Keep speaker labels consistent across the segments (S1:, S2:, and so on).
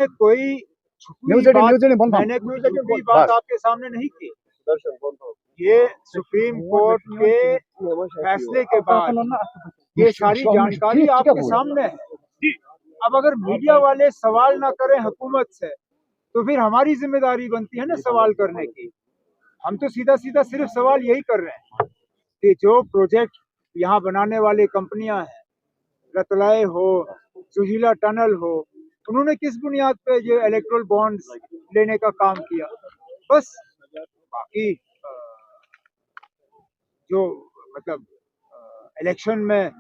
S1: मैंने कोई छुपी बात आपके सामने नहीं की। ये सुप्रीम कोर्ट के फैसले के बाद ये सारी जानकारी आपके सामने है। अब अगर मीडिया वाले सवाल ना करें हुकूमत से तो फिर हमारी जिम्मेदारी बनती है ना सवाल करने की। हम तो सीधा सीधा सिर्फ सवाल यही कर रहे हैं कि जो प्रोजेक्ट यहाँ बनाने वाली कंपनियां हैं, रतलाए हो, सुजीला टनल हो, उन्होंने किस बुनियाद पे ये इलेक्ट्रल बॉन्ड्स लेने का काम किया। बस बाकी जो मतलब इलेक्शन में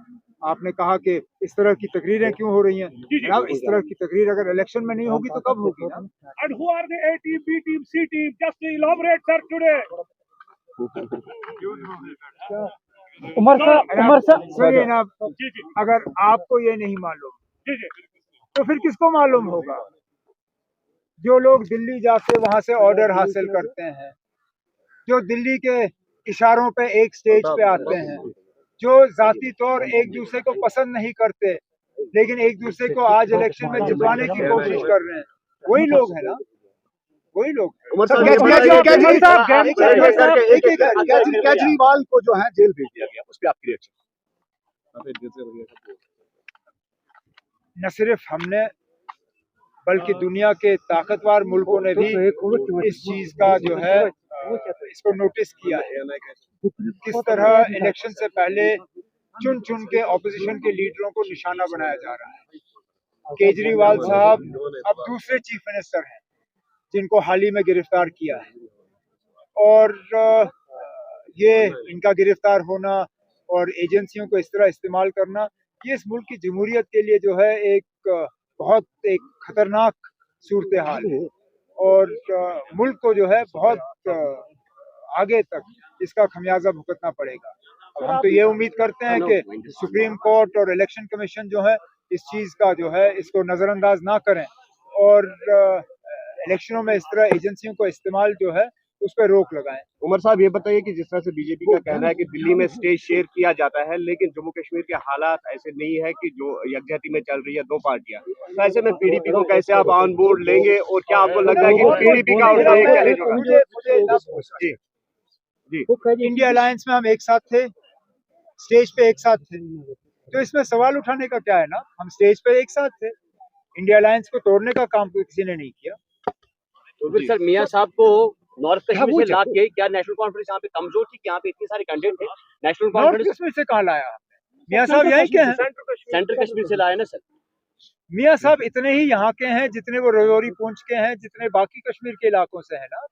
S1: आपने कहा कि इस तरह की तकरीरें क्यों हो रही हैं, जनाब इस तरह की तकरीर अगर इलेक्शन में नहीं होगी तो कब होगी ना।
S2: And who are the A team, B team, C team? Just to elaborate, sir, today.
S1: Umar साहब सुनिए ना, अगर आपको ये नहीं मालूम तो फिर किसको मालूम होगा। जो लोग दिल्ली जाके वहां से ऑर्डर हासिल करते हैं, जो दिल्ली के इशारों पे एक स्टेज पे आते हैं, जो जाती तौर एक दूसरे को पसंद नहीं करते लेकिन एक दूसरे को आज इलेक्शन में जितवाने की कोशिश कर रहे हैं, वही लोग हैं ना, वही लोग।
S3: केजरीवाल को जो है जेल भेज दिया गया, उस पर आपकी रिएक्शन?
S1: न सिर्फ हमने बल्कि दुनिया के ताकतवर मुल्कों ने भी इस चीज का जो है इसको नोटिस किया है। किस तरह इलेक्शन से पहले चुन चुन के ऑपोजिशन के लीडरों को निशाना बनाया जा रहा है। केजरीवाल साहब अब दूसरे चीफ मिनिस्टर हैं जिनको हाल ही में गिरफ्तार किया है, और ये इनका गिरफ्तार होना और एजेंसियों को इस तरह इस्तेमाल करना, ये इस मुल्क की जमहूरियत के लिए जो है एक बहुत एक खतरनाक सूरत हाल है, और मुल्क को जो है बहुत आगे तक इसका खमियाजा भुगतना पड़ेगा। अब हम तो ये उम्मीद करते हैं कि सुप्रीम कोर्ट और इलेक्शन कमीशन जो है इस चीज का जो है इसको नजरअंदाज ना करें और इलेक्शनों में इस तरह एजेंसियों को इस्तेमाल जो है उस पर रोक लगाएं।
S3: उमर साहब ये बताइए कि जिस तरह से बीजेपी का कहना है कि दिल्ली में स्टेज शेयर किया जाता है, लेकिन जम्मू कश्मीर के हालात ऐसे नहीं है कि जो यकजहती में चल रही है दो पार्टियां, तो ऐसे में पीडीपी को कैसे आप ऑन बोर्ड लेंगे और क्या आपको लगता है कि पीडीपी का
S1: जी इंडिया अलायंस में हम एक साथ थे, स्टेज पे एक साथ थे, तो इसमें सवाल उठाने का क्या है ना। हम स्टेज पे एक साथ थे, इंडिया अलायंस को तोड़ने का काम किसी ने नहीं किया।
S4: तो फिर सर मियां साहब को नॉर्थ कश्मीर से ला के क्या नेशनल कॉन्फ्रेंस यहाँ पे कमजोर थी कि यहाँ पे इतने सारे कैंडिडेट थे? नेशनल कॉन्फ्रेंस
S1: कश्मीर से कहाँ लाया मियां साहब? यहीं के हैं,
S4: सेंट्रल कश्मीर से लाया ना सर।
S1: मियां साहब इतने ही यहाँ के हैं जितने वो रजौरी पूंछ के हैं, जितने बाकी कश्मीर के इलाकों से है ना।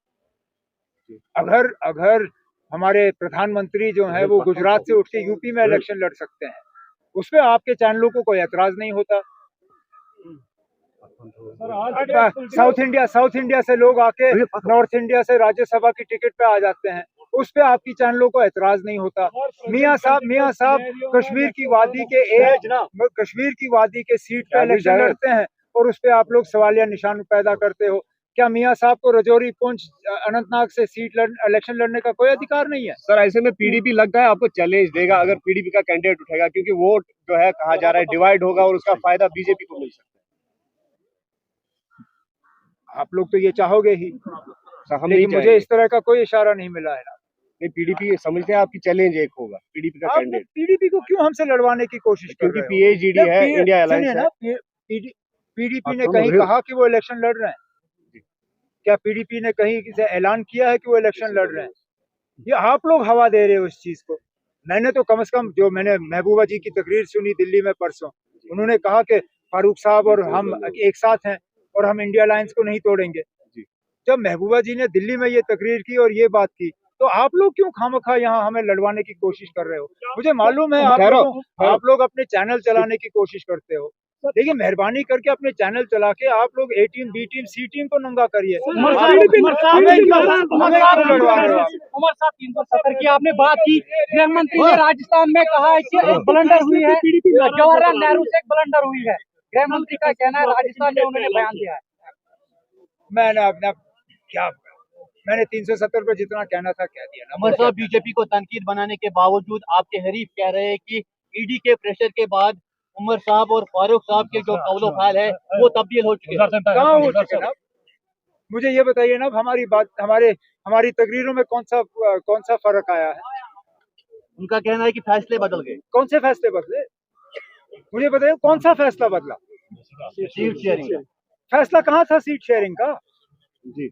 S1: अगर हमारे प्रधानमंत्री जो है वो गुजरात से उठ के यूपी में इलेक्शन लड़ सकते हैं, उस पर आपके चैनलों को कोई एतराज नहीं होता। साउथ इंडिया से लोग आके नॉर्थ इंडिया से राज्यसभा की टिकट पे आ जाते हैं, उस पे आपकी चैनलों को एतराज नहीं होता। मियां साहब कश्मीर की वादी के सीट पे इलेक्शन लड़ते हैं और उस पे आप लोग सवालिया निशान पैदा करते हो। क्या मियां साहब को रजौरी पुंछ अनंतनाग से इलेक्शन लड़ने का कोई अधिकार नहीं है?
S3: सर ऐसे में पीडीपी लगता है आपको चैलेंज देगा अगर पीडीपी का कैंडिडेट उठेगा, क्योंकि वोट जो है कहा जा रहा है डिवाइड होगा और उसका फायदा बीजेपी को मिल सकता है।
S1: आप लोग तो ये चाहोगे ही, लेकिन मुझे इस तरह का कोई इशारा नहीं मिला है ना।
S3: नहीं, पीडीपी समझते हैं आपकी चैलेंज एक होगा पीडीपी का कैंडिडेट।
S1: पीडीपी को क्यों हमसे लड़वाने की कोशिश कर रहे हो?
S3: क्योंकि पीएचडी है, इंडिया अलायंस है।
S1: पीडीपी ने कहीं कहा कि वो इलेक्शन लड़ रहे हैं? क्या पीडीपी ने कहीं से ऐलान किया है कि वो इलेक्शन लड़ रहे हैं? ये आप लोग हवा दे रहे हो इस चीज को। मैंने तो कम से कम जो मैंने महबूबा जी की तकरीर सुनी दिल्ली में परसों, उन्होंने कहा कि फारूक साहब और हम एक साथ हैं और हम इंडिया अलायंस को नहीं तोड़ेंगे। जब महबूबा जी ने दिल्ली में ये तकरीर की और ये बात की, तो आप लोग क्यों खामखा यहाँ हमें लड़वाने की कोशिश कर रहे हो? मुझे मालूम है आप लोग अपने चैनल चलाने की कोशिश करते हो, लेकिन मेहरबानी करके अपने चैनल चला के आप लोग ए टीम, बी टीम, सी टीम को नंगा करिए।
S2: उमर साहब 370 की आपने बात की, गृह मंत्री ने राजस्थान में कहा है कि एक ब्लंडर हुई है, जवाहरलाल नेहरू से एक ब्लंडर हुई है। गृह मंत्री का कहना है राजस्थान में उन्होंने बयान दिया है।
S1: मैंने 370 पे जितना कहना था कह दिया ना।
S4: उमर साहब बीजेपी को तनकीद बनाने के बावजूद आपके हरीफ कह रहे हैं कि ईडी के प्रेशर के बाद उमर साहब और फारूक साहब के जो कौलो फाइल है वो तब्दील हो चुके हैं।
S1: कहाँ हो चुके ना? मुझे ये बताइए ना, हमारी तकरीरों में कौन सा फर्क आया है?
S4: उनका कहना है कि फैसले बदल गए।
S1: कौन से फैसले बदले? मुझे बताइए कौन सा फैसला बदला?
S4: सीट शेयरिंग
S1: फैसला कहाँ था सीट शेयरिंग का?
S4: जी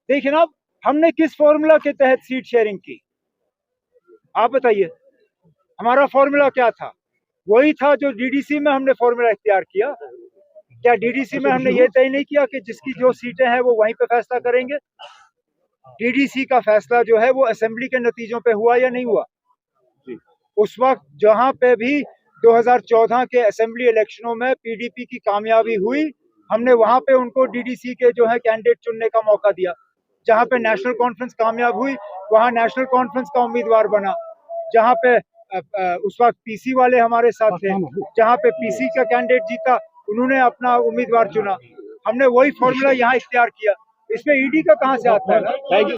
S1: देखिए ना, हमने किस फॉर्मूला के तहत सीट शेयरिंग की? आप बताइए, हमारा फॉर्मूला क्या था? वही था जो डीडीसी में हमने फॉर्मूला इख्तियार किया। क्या डीडीसी में हमने ये तय नहीं किया कि जिसकी जो सीटें हैं वो वहीं पे फैसला करेंगे? डीडीसी का फैसला जो है वो असेंबली के नतीजों पे हुआ या नहीं हुआ? उस वक्त जहां पे भी 2014 के असेंबली इलेक्शनों में पीडीपी की कामयाबी हुई, हमने वहां पे उनको डीडीसी के जो है कैंडिडेट चुनने का मौका दिया। जहां पे नेशनल कॉन्फ्रेंस कामयाब हुई, वहां नेशनल कॉन्फ्रेंस का उम्मीदवार बना। जहां पे उस वक्त पीसी वाले हमारे साथ थे, जहां पे पीसी का कैंडिडेट जीता, उन्होंने अपना उम्मीदवार चुना। हमने वही फॉर्मूला यहाँ इख्तियार किया। इसमें ईडी का कहाँ से आता है ना?